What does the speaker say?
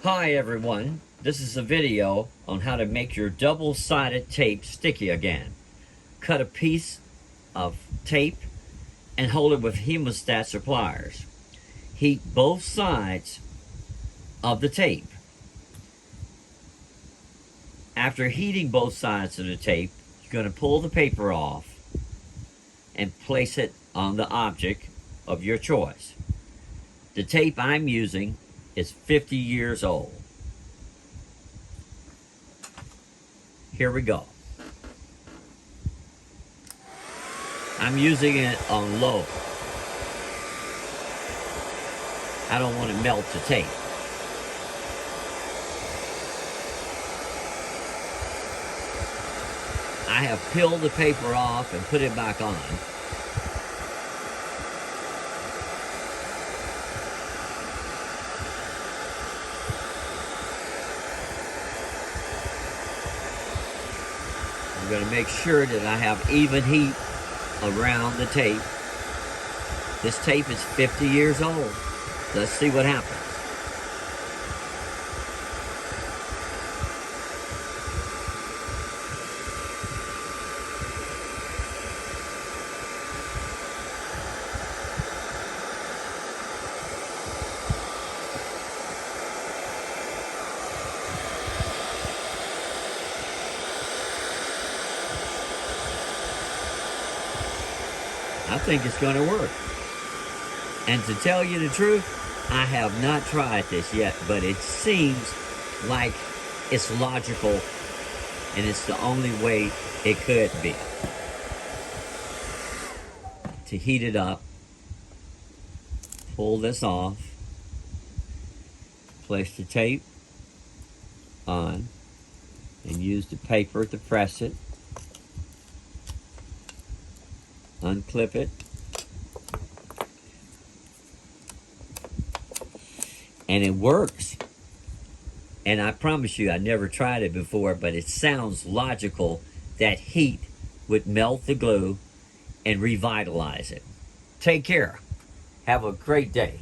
Hi everyone, this is a video on how to make your double-sided tape sticky again. Cut a piece of tape and hold it with hemostats or pliers. Heat both sides of the tape. After heating both sides of the tape, you're going to pull the paper off and place it on the object of your choice. The tape I'm using is 50 years old. Here we go. I'm using it on low. I don't want to melt the tape. I have peeled the paper off and put it back on. I'm going to make sure that I have even heat around the tape. This tape is 50 years old. Let's see what happens. I think it's going to work. And to tell you the truth, I have not tried this yet, but it seems like it's logical and it's the only way it could be. To heat it up, pull this off, place the tape on, and use the paper to press it. Unclip it, and it works. And I promise you, I never tried it before, but it sounds logical that heat would melt the glue and revitalize it. Take care. Have a great day.